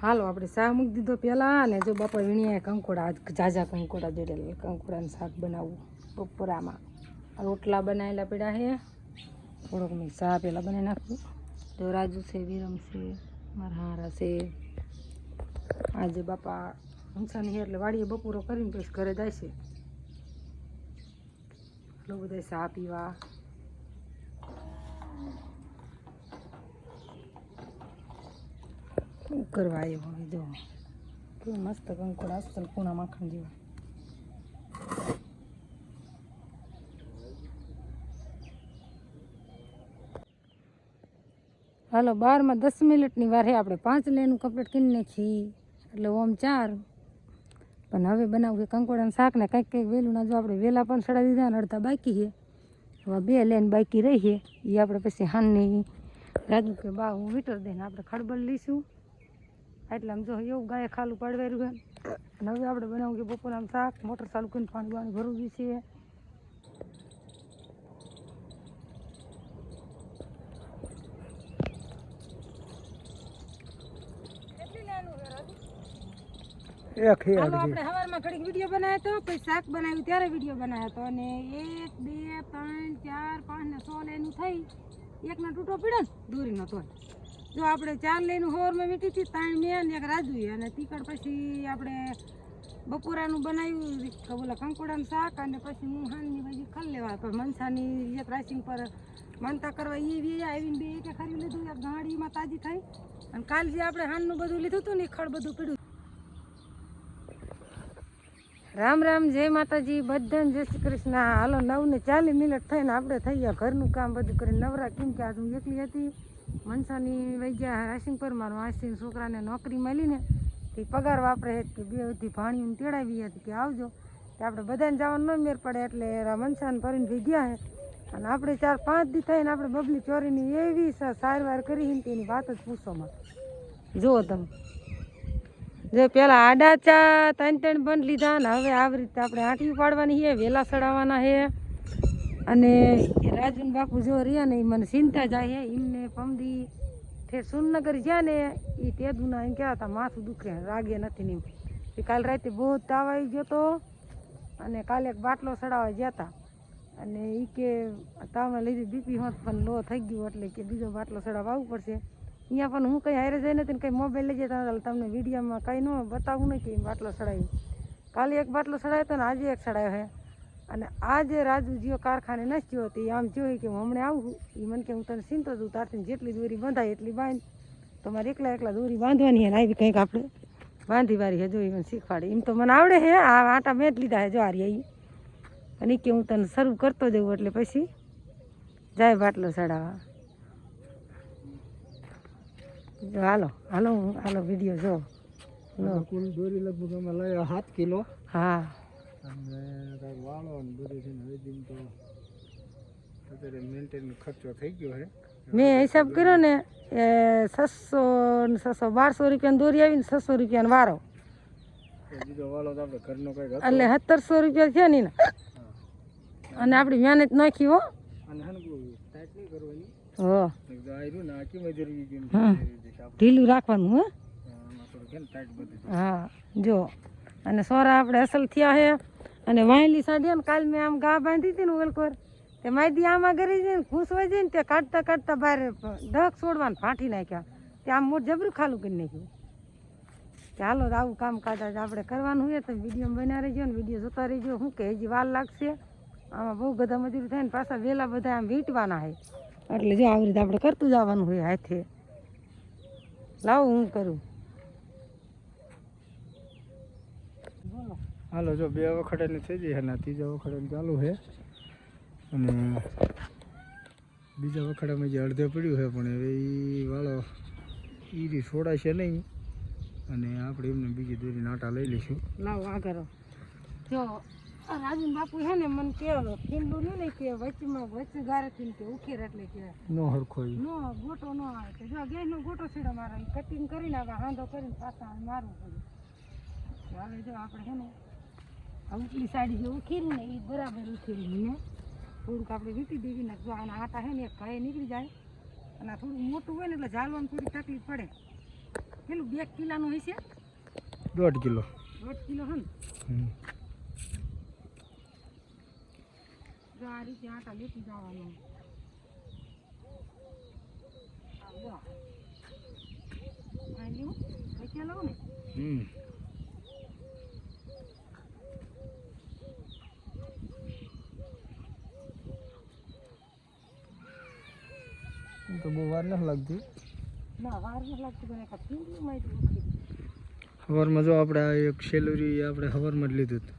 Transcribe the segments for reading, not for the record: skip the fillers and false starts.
હાલો આપણે શાક મૂકી દીધો પહેલાં અને જો બાપા વીણ્યા કંકોડા ઝાઝા કંકોડા જોડેલા કંકોડાનું શાક બનાવવું બપોરામાં રોટલા બનાવેલા પડ્યા છે થોડોક મેં ચા પહેલાં બનાવી નાખું તો રાજુ છે વિરમ છે મારા હારા છે આજે બાપા હંસાની એટલે વાડીએ બપોરો કરીને પછી ઘરે જાય છે એટલો બધા ચા પીવા કરવા આવ્યો હવે જો કેવું મસ્ત કંકોડા અસલ પૂણા માખણ જેવા હાલો 12 માં 10 મિનિટની વાર હે આપણે 5 લેનું કમ્પ્લીટ કરી નાખી એટલે ઓમ 4 પણ હવે બનાવવું છે કંકોડાનું શાક ને કંઈક કંઈક વહેલું ના જો આપણે વહેલા પણ સડાવી દીધા ને અડધા બાકી છે હવે 2 લેન બાકી રહી છે એ આપણે પછી હાનની રાજુ કે બા હું મીટર દઈને આપણે ખડબડ લઈશું એટલે આમ જો એવું ગાય ખાલું પાડવાયું છે અને હવે આપણે બનાવવું કે બપોરનું શાક મોટર ચાલુ કરીને પાણી બાણી ભરવું છે હાલો આપણે સવારમાં ઘડીક વિડીયો બનાવ્યો હતો પછી શાક બનાવ્યું ત્યારે વિડીયો બનાવ્યો હતો અને 1 2 3 4 5 ને 6 લેનું થઈ એકનો તૂટો પડ્યો ને દોરીનો તો જો આપણે 4 લેનું હોરમાં વીટી હતી 3 મેં ને 1 રાજુએ અને તીકડ પછી આપણે બપોરાનું બનાવ્યું બોલા કંકોડાનું શાક અને પછી હું હાનની ભાજી ખાઈ લેવા તો મનસાની એક રાઈસિંગ પર માનતા કરવા એ આવીને બે કે ખરી લીધું એક ગાડીમાં તાજી થઈ અને કાલ જે આપણે હાનનું બધું લીધું હતું ને ખડ બધું પીડ્યું રામ રામ જય માતાજી બધાને જય શ્રી કૃષ્ણ હાલો 9 ને 40 મિનિટ થઈને આપણે થઈ ગયા ઘરનું કામ બધું કરીને નવરા કેમ કે આજ હું એકલી હતી મનસાની વહી ગયા રાઈસિંગ પર મારો માસીના છોકરાને નોકરી મળીને તે પગાર વાપરે કે 2 સુધી ભાણીને તેડાવી હતી કે આવજો તો આપણે બધાને જવાનું ન મેર પડે એટલે મનસાને ભરીને વહી ગયા છે અને આપણે 4-5 દી થઈને આપણે બબલી ચોરીની એવી સારવાર કરી તેની વાત જ પૂછોમાં જુઓ તમે જો પેલા આડા ચા 3 બંધ લીધા ને હવે આવી રીતે આપણે આંટી પાડવાની છે વેલા ચડાવવાના છે અને રાજુન બાપુ જો રહ્યા ને એ મને ચિંતા જાય છે એમને પમદી ઠેર સુનનગર ગયા ને એ તેદુના એમ કહેતા માથું દુખે રાગે નથી ને એ કાલ રાતે બહુ તાવ આવી ગયો હતો અને કાલે એક બાટલો ચડાવવા ગયા હતા અને એ કે તાવના લીધે બીપી હોત પણ લો થઈ ગયું એટલે કે બીજો બાટલો ચડાવવા આવવું પડશે અહીંયા પણ હું કંઈ હારે જઈ નથી ને કંઈ મોબાઈલ લઈ જતા તમને વિડીયોમાં કંઈ ન બતાવવું નહીં કે બાટલો ચડાવી કાલે એક બાટલો ચડાવ્યો હતો ને આજે એક ચડાવ્યો છે અને આજે રાજુ જીઓ કારખાને નથી ગયો હતો એ આમ જોઈ કે હું હમણાં આવું એ મને કે હું તને ચિંતો છું તારથી જેટલી દોરી બંધાય એટલી બાંધ તો મારે એકલા દોરી બાંધવાની છે ને આવી કંઈક આપણે બાંધી વારી છે જો એ મને શીખવાડે એમ તો મને આવડે છે આ આટા મેં જ લીધા છે જો આ રહ્યા અને કે હું તને શરૂ કરતો જવું એટલે પછી જાય બાટલો ચડાવવા હાલો વિડીયો જો કુલ દોરી લગભગ અમે લઈ 7 કિલો હા અને કાંઈક વાળો ને બધું છે ને હવે તો અત્યારે મેન્ટેન ખર્ચો થઈ ગયો છે મેં હિસાબ કર્યો ને 600-1200 રૂપિયાની દોરી આવીને 600 રૂપિયાનો વારો બીજો વાળો તો આપણે ઘરનો કંઈક એટલે 1700 રૂપિયા છે ને અને આપણી મહેનત નાખી હો અને ટાઈટ નહીં કરવાની હો ને આખી મજૂરી ઢીલું રાખવાનું હો ટાઈટ બધું હા જો અને સોરા આપણે અસલ થયા છે અને વાયલી સાડી ને કાલ મેં આમ ગા બાંધી હતી ને ઓલકોર તે માયદી આમાં કરી જઈને ઘૂસવાઈ જાય ને તે કાઢતા બહાર ડક છોડવાનું ફાંટી નાખ્યા તે આમ મોટ જબરું ખાલું કરી નાખ્યું કે હાલો આવું કામ કાઢા આપણે કરવાનું હોય તો વિડીયો બના રહેજો ને વિડીયો જોતા રહેજો શું કે હજી વાર લાગશે આમાં બહુ બધા મજૂરી થાય ને પાછા વહેલા બધા આમ વીંટવાના છે એટલે જો આવી રીતે આપણે કરતું જવાનું હોય હાથે લાવો હું કરું હાલો જો 2 વખતની થઈ ગઈ છે ને 3જા વખત ચાલુ છે અને બીજા વખતમાં જે અડધે પડ્યું છે પણ હવે એ વાળો ઈરી છોડાશે નહીં અને આપણે એમને બીજી દોરી નાટા લઈ લઈશું લાવો આ કરો જો રાજુ બાપુ છે ને મને કેવો ખીંડું નહીં કે વચ્ચે ગારેથી કે ઉખેર એટલે કે નો હરખો નો ગોટો ન આવે કે જો ગેસનો ગોટો છેડો મારો કટિંગ કરીને હવે હાંધો કરીને પાછા મારવું પડે હવે જો આપણે છે ને આ ઉપલી સાડી જે ઉખેરી ને એ બરાબર ઉખેરી ને થોડુંક આપણે વીટી દેવી ને જો આના આટા છે ને એક ઘાય નીકળી જાય અને થોડું મોટું હોય ને એટલે ઝાલવામાં થોડી તકલીફ પડે પેલું 2 કિલોનું હોય છે 1.5 કિલો. 1.5 કિલો છે ને હમ. જો આ રીતે આટા લેતી જવાનું ને હમ. તો બહુ વાર નથી લાગતી. ના વાર નથી લાગતી પણ એક પીંડી માહિતી સવારમાં જો આપણે આ એક સેલરી આપણે સવારમાં જ લીધું હતું.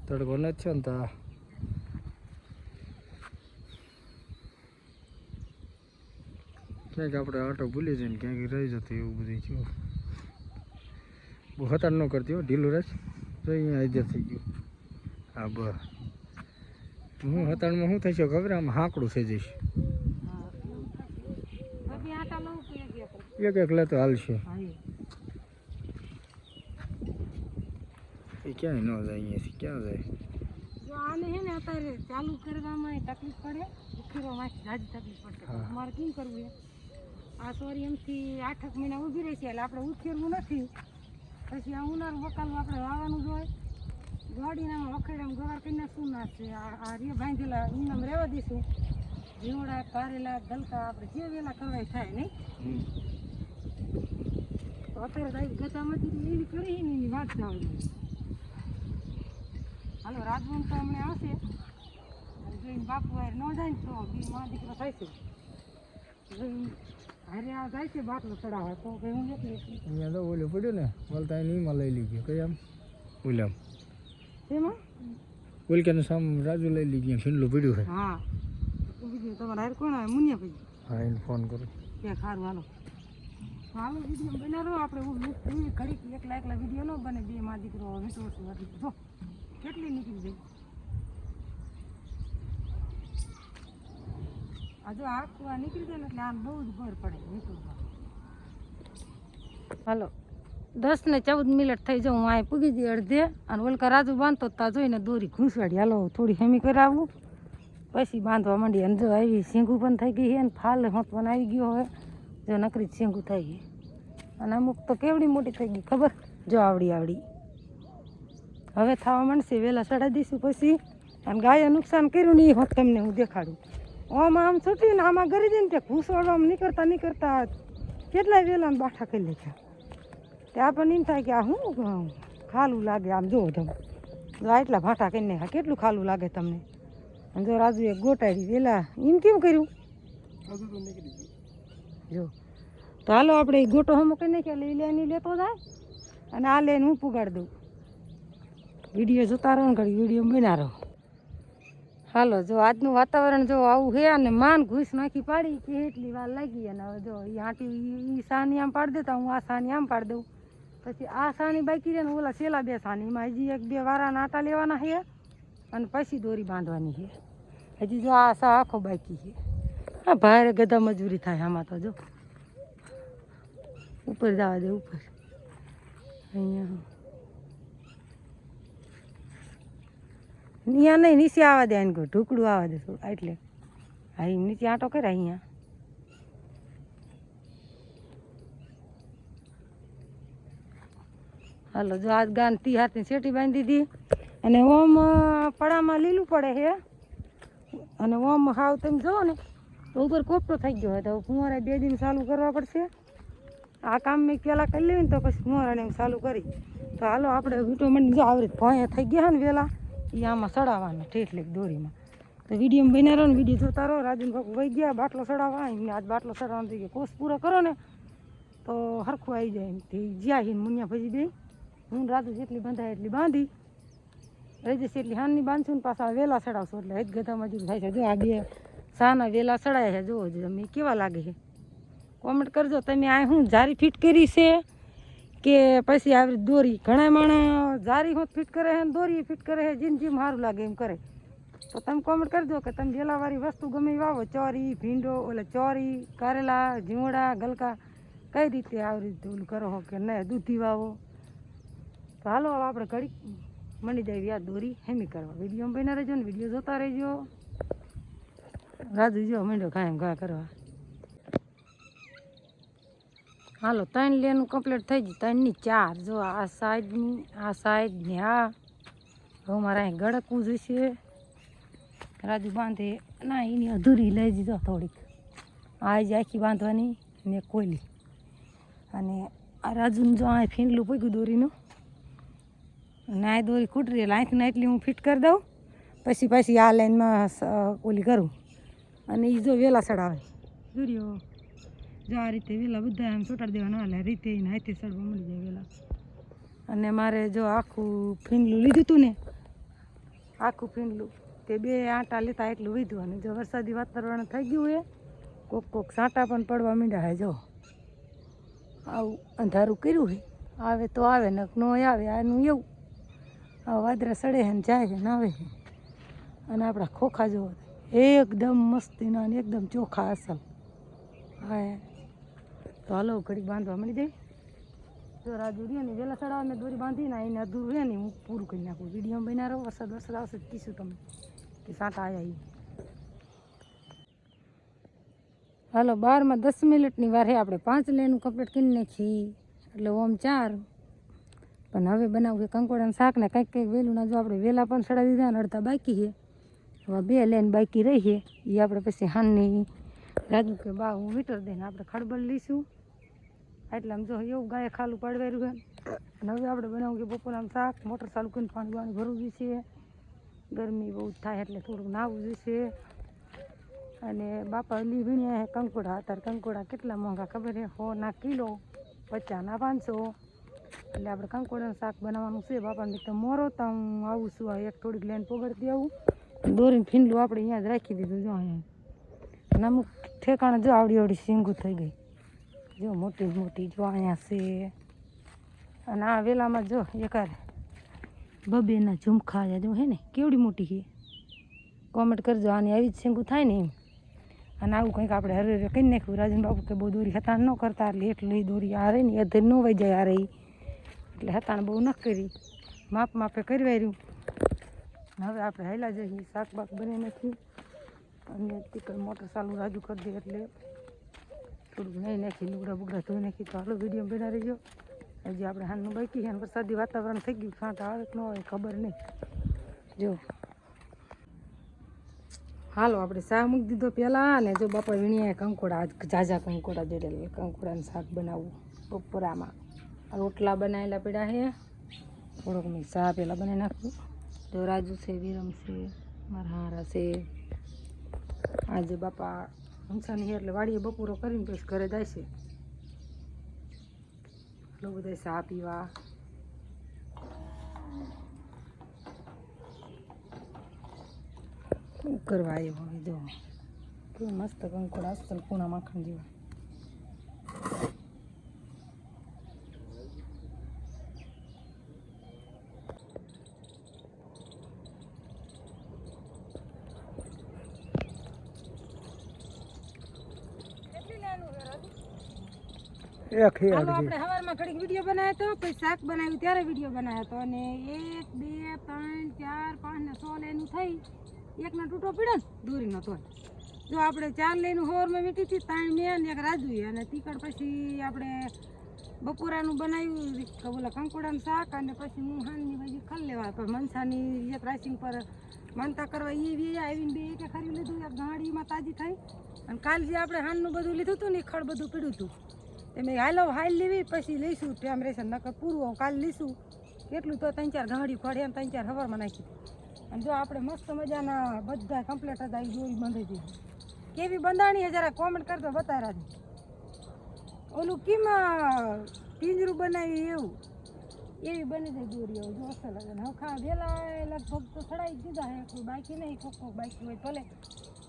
તડકો નથી છે ને તો ક્યાંક આપણે આટો ભૂલી જઈએ ને ક્યાંક રહી જતું એવું બધું થયું. બહુ હતાડ ન કરતી હો, ઢીલું રાખ. તો અહીંયા હાજર થઈ ગયું. હા બસ હું હતાડમાં શું થશે ખબર? આમ હાંકડું થઈ જઈશ. એક લેતો હાલશે. એ ક્યાંય ન જાય અહીંયાથી ક્યાં જાય? જો આને હે ને અત્યારે ચાલુ કરવામાં તકલીફ પડે, ઉખેરવામાં જાજી તકલીફ પડશે. અમારે કેમ કરવું છે? આ સોરી એમથી 8 મહિના ઊભી રહેશે એટલે આપણે ઉખેરવું નથી. પછી આ ઉનાળું બકાલું આપણે વાવવાનું જ હોય. ગાડીનામાં વખેડામાં ગવાર કરી નાખશું ના છે. આ રે બાંધેલા ઇનામ રહેવા દઈશું. જીવડા, કારેલા, ગલકા આપણે જે વેલા કરવાય થાય નહીં. તો અત્યારે ગતામાંથી એવી કરી ને એની વાત જવા જોઈએ. હાલો રાજવન તો હમણાં આવશે અને જોઈને બાપુ હારે ન જાય ને તો બી મા દીકરો થાય છે. હારે આ જાય છે બાટલો ચડાવવા તો કંઈ હું નથી. અહીંયા તો ઓલું પડ્યું ને બોલતા નીમાં લઈ લીધું કઈ આમ ઓલામ એમાં ઓલકાનું સામ રાજુ લઈ લીધું ખીંડલું પડ્યું છે. હા બીજું તમારે હારે કોણ આવે? મુનિયા ભાઈ. હા એને ફોન કરો ત્યાં સારું હાલો હાલો વિડીયો બનાવો આપણે ઘડીક એકલા વિડીયો ન બને. બે મા દીકરો વિટોશું હતી જો કેટલી નીકળી ગઈ. આ જો આખું આ નીકળી જાય ને એટલે આમ બહુ જ ભર પડે નીકળવા. હાલો 10 ને 14 મિનિટ થઈ જાઉં હું અહીં પૂગી જઈ અડધે અને ઓલકા રાજુ બાંધતો તા જોઈને દોરી ઘૂંસવાડી. હાલો થોડી હેમી કરાવવું પછી બાંધવા માંડી. અને જો આવી શીંગું પણ થઈ ગઈ છે ને ફાલ હોત પણ આવી ગયો હવે. જો નકરી શીંગું થઈ ગઈ અને અમુક તો કેવડી મોટી થઈ ગઈ ખબર? જો આવડી હવે થવા માંડશે. વહેલા ચડાવી દઈશું પછી. અને ગાયે નુકસાન કર્યું નહીં હોત તમને હું દેખાડું. આમાં આમ છૂટીને આમાં ગરી દઈને તે ઘૂસવાડવામાં નીકળતા કેટલાય વેલા બાઠા કરી લેખ્યા. ત્યાં પણ એમ થાય કે આ શું ખાલું લાગે. આમ જોવો તમે જો આટલા ભાઠા કરીને નાખ્યા કેટલું ખાલું લાગે તમને. અને જો રાજુએ ગોટાડી વેલા એમ કેમ કર્યું જો. તો હાલો આપણે ગોટો હમો કરી નાખ્યા લઈ લેની લેતો જાય અને આ લઈને હું પુગાડી દઉં. વિડીયો જોતા રહો ને ઘડી વિડીયો બના રહો. હાલો જો આજનું વાતાવરણ જો આવું છે અને માન ઘૂસ નાખી પાડી કે એટલી વાર લાગી. અને હવે જો એ આંટી એ સાની આમ પાડી દેતા હું આ સાની આમ પાડી દઉં. પછી આ સાની બાકી રહે ને ઓલા છેલ્લા 2 સાનીમાં હજી 1-2 વારાના આટા લેવાના છે અને પછી દોરી બાંધવાની છે. હજી જો આ સા આખો બાકી છે. હા ભારે ગધા મજૂરી થાય આમાં તો. જો ઉપર જવા દે ઉપર અહીંયા નહીં નીચે આવવા દે. એને કોઈ ઢુકડું આવવા દે થોડું એટલે હા એમ નીચે આંટો કરે અહીંયા. હાલો જો આજ ગાન 30 હાથની શેટી બાંધી દીધી અને ઓમ પડામાં લીલું પડે છે અને ઓમ હાવ તમે જુઓ ને તો ઉપર કોપટો થઈ ગયો હોય. તો ફુવારા 2 દિન ચાલુ કરવા પડશે. આ કામ મેં પહેલાં કરી લેવી ને તો પછી ફુવારાને એમ ચાલુ કરી. તો હાલો આપણે વિટામિન જો આવરી ભોંયા થઈ ગયા ને વહેલા એ આમાં ચડાવવાના ઠેઠ દોરીમાં. તો વિડીયો બન્યા રહો ને વિડીયો જોતા રહો. રાજુ કાકુ વહી ગયા બાટલો ચડાવવા. એમને આજ બાટલો ચડાવવાનો થઈ ગયો. કોર્સ પૂરો કરો ને તો હરખું આવી જાય. એમથી જ્યાં હિન મુનિયા ભાજી બે હું રાજુ જેટલી બંધાય એટલી બાંધી રહી જશે. એટલી હાનની બાંધશું ને પાછા વહેલા ચડાવશું એટલે હેજ ગધા મજૂરી થાય છે. જો આ 2 સાના વહેલા ચડાયા છે. જોવો તમે કેવા લાગે છે કોમેન્ટ કરજો. તમે આ શું જારી ફિટ કરી છે કે પછી આવી દોરી? ઘણા માણસ જારી હોત ફિટ કરે છે ને દોરી ફિટ કરે છે. જેમ સારું લાગે એમ કરે. તો તમે કોમેન્ટ કરજો કે તમે વેલાવાળી વસ્તુ ગમે એ વાવો. ચોરી ભીંડો ચોરી કારેલા જીવડા ગલકા કઈ રીતે આવી રીતે ઓલું કરો કે નહીં દૂધી વાવો. તો હાલો હવે આપણે ઘડીક મંડી જાય યાદ દોરી હેમી કરવા. વિડીયો બના રહેજો ને વિડીયો જોતા રહેજો. રાજુ જો મંડ્યો કાયમ ઘા કરવા. હાલો 3 લેનું કમ્પ્લીટ થઈ ગયું, 3 ની 4 જો આ સાઈડની આ સાઈડ ને આ. હવે મારે અહીં ગળકવું જોઈશે. રાજુ બાંધે ના એની અધૂરી લઈ દીધો થોડીક, આ જ આખી બાંધવાની ને કોયલી. અને આ રાજુનું જો આ ફીંડલું પૂગ્યું દોરીનું, અને આ દોરી ખૂટરી એટલે અહીંથી એટલી હું ફિટ કરી દઉં, પછી આ લાઈનમાં ઓલી કરું. અને એ જો વેલા ચડાવે દોરીઓ, જો આ રીતે વેલા બધા એમ ચોટાડી દેવાના, એટલે રીતે એને હાથે ચડવા મળી જાય વેલા. અને મારે જો આખું ફીંડલું લીધું હતું ને, આખું ફીંડલું તે 2 આંટા લેતા એટલું વીધું. અને જો વરસાદી વાતાવરણ થઈ ગયું હોય, કોક સાંટા પણ પડવા માંડ્યા. જો આવું અંધારું કર્યું હોય, આવે તો આવે ને ન આવે, આનું એવું આ વાદરા સડે છે ને જાય છે ને આવે છે. અને આપણા ખોખા જુઓ એકદમ મસ્તીના અને એકદમ ચોખ્ખા અસલ. હા તો હાલો ઘડીક બાંધવા મળી જાય. જો રાજુ રહે ને વહેલા ચડાવે મેં દોરી બાંધીને એને અધૂરું રહે ને હું પૂરું કરી નાખું. વિડીયો બના રહો, વરસાદ આવશે કીશું તમે કે સાંટા આવ્યા. હાલો 12 માં 10 મિનિટની વાર હે, આપણે 5 લેનું કમ્પ્લીટ કરી નાખી એટલે ઓમ 4. પણ હવે બનાવું કે કંકોડાનું શાક ને કંઈક વહેલું ના. જો આપણે વહેલા પણ ચડાવી દીધા ને અડધા બાકી છે, હવે 2 લેન બાકી રહી છે. એ આપણે પછી હાનની રાજુ કે બા હું વીટર દઈને આપણે ખડબડ લઈશું. એટલે આમ જો એવું ગાય ખાલું પાડવાયું છે. અને હવે આપણે બનાવું કે બપોરનું શાક. મોટર ચાલુ કરીને પાણી બાણી ભરવું જોઈશે, ગરમી બહુ થાય એટલે થોડુંક નાહવું જોઈશે. અને બાપા લી વીણ્યા કંકોડા. અત્યારે કંકોડા કેટલા મોંઘા ખબર છે, 100 ના કિલો, 50 ના 500. એટલે આપણે કંકોડાનું શાક બનાવવાનું છે. બાપાને તો મોરો તો હું આવું છું, આ એક થોડીક લઈને પોગળતી આવું. દોરીને ફીંડલું આપણે અહીંયા જ રાખી દીધું. જો અહીંયા અને અમુક ઠેકાણે જો આવડી શીંગું થઈ ગઈ, જો મોટી મોટી જો અહીંયા છે. અને આ વેલામાં જો એકારે 2 ના ઝુમખા જો હે ને કેવડી મોટી છે. કોમેન્ટ કરજો આની આવી જ શીંગું થાય ને એમ. અને આવું કંઈક આપણે હરે કરી નાખ્યું. રાજન બાપુ કે બહુ દોરી હતાણ ન કરતા, એટલે એટલી દોરી આ રહી ને અધર ન વહી જાય. આ રહી એટલે હતાણ બહુ ન કરી, માપે કરવાઈ રહ્યું. હવે આપણે હેલા જઈએ, શાક બાક બની નાખી. અને તીકર મોટર ચાલુ રાજુ કરી દે એટલે થોડુંક નહીં નાખી, લુગડા બુગડા ધોઈ નાખી. તો હાલો વિડીયો બના રહીજો. હજી આપણે હાલનું બાકી છે, વરસાદી વાતાવરણ થઈ ગયું, છાંટા આવે કે ન આવે ખબર નહીં. જો હાલો આપણે શાક મૂકી દીધો પહેલાં. અને જો બાપા વીણ્યા કંકોડા, આજ ઝાઝા કંકોડા જોડેલા. કંકોડાનું શાક બનાવવું બપોરામાં. રોટલા બનાવેલા પડ્યા છે, થોડોક મેં ચા પહેલાં બનાવી નાખવું. જો રાજુ છે, વિરમ છે, મારા હારા છે. આજે બાપા હંસાની એટલે વાડીએ બપોરો કરીને પછી ઘરે જાય છે. એટલું બધા ચા પીવા. શું કરવા આવ્યો હવે જો કેવું મસ્ત કંકોડા અસલ પૂણા માખણ જેવા. હાલો આપણે સવારમાં ઘડીક વિડીયો બનાવ્યો હતો, પછી શાક બનાવ્યું ત્યારે વિડીયો બનાવ્યો હતો. અને 1 2 3 4 5 ને 6 લેનું થઈ, એકના તૂટો પડ્યો ને દોરીનો તો. જો આપણે 4 લેનું સવારમાં વીટી હતી, 3 મેં ને 1 રાજુએ. અને તીકડ પછી આપણે બપોરાનું બનાવ્યું ઓલા કંકોડાનું શાક. અને પછી હું હાનની ભાજી ખાઈ લેવા પણ મનસાની એક રાઈસિંગ પર માનતા કરવા એ આવીને 2 એક ખરી લીધું. એક ગાડીમાં તાજી થઈ. અને કાલ જે આપણે હાનનું બધું લીધું હતું ને ખડ બધું પીડ્યું હતું, મેં હાલો હાલ લેવી પછી લઈશું ટાઈમ રહેશે નકર પૂરું કાલ લઈશું. કેટલું તો 3-4 ગાડી ફળે એમ 3-4 સવારમાં નાખી. અને જો આપણે મસ્ત મજાના બધા કમ્પ્લીટ હતા એ દોરી બંધાઈ દીધી. કેવી બંધાણી છે જરા કોમેન્ટ કરતો બતાવ્યા છે. ઓલું કેમ પિંજરું બનાવી એવું એવી બની જાય દોરીઓ. જો અસલ હવે ખા વહેલા લગભગ તો ચડાવી દીધા હે, કોઈ બાકી નહીં. કોક બાકી હોય ભલે.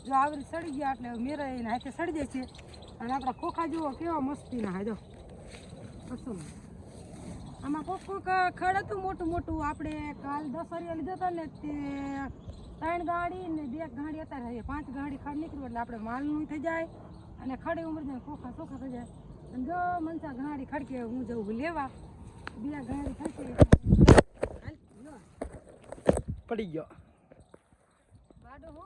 જો આવરી સડી ગયા એટલે મેરા એને હાથે સડી જાય છે. અને આપણા ખોખા જુઓ કેવા મસ્તીના હે. જો અસલ આમાં કોક ખડ હતું મોટું મોટું. આપણે કાલ 10 અરિયા લીધા હતા ને તે 3 ગાડી ને 2 ગાડી અત્યારે 5 ગાડી ખડ નીકળ્યું. એટલે આપણે માલનું થઈ જાય અને ખડે ઉમર જાય, ખોખા ચોખા થઈ જાય. અને જો મનસા ગાડી ખડકે હું જવું લેવા, 2 ગાડી ખડકે પડી ગયો બાડો હો.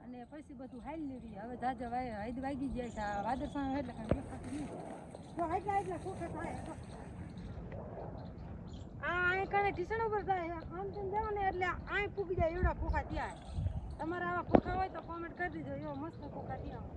અને પછી બધું હાલી રહી હવે જાજા હૈદ વાગી જાય છે આ વાદળસાણ એટલે કાંઈ દેખાતું નહીં તો આટલા ખોખા થાય તો આ અહીં કણે ઢીસણ ઉપર થાય આમ તેમ જાઓ ને એટલે અહીં પૂગી જાય એવડા ખોખા ત્યાં તમારા આવા ખોખા હોય તો કોમેન્ટ કરી દીજો એવો મસ્ત ખોખા ત્યાં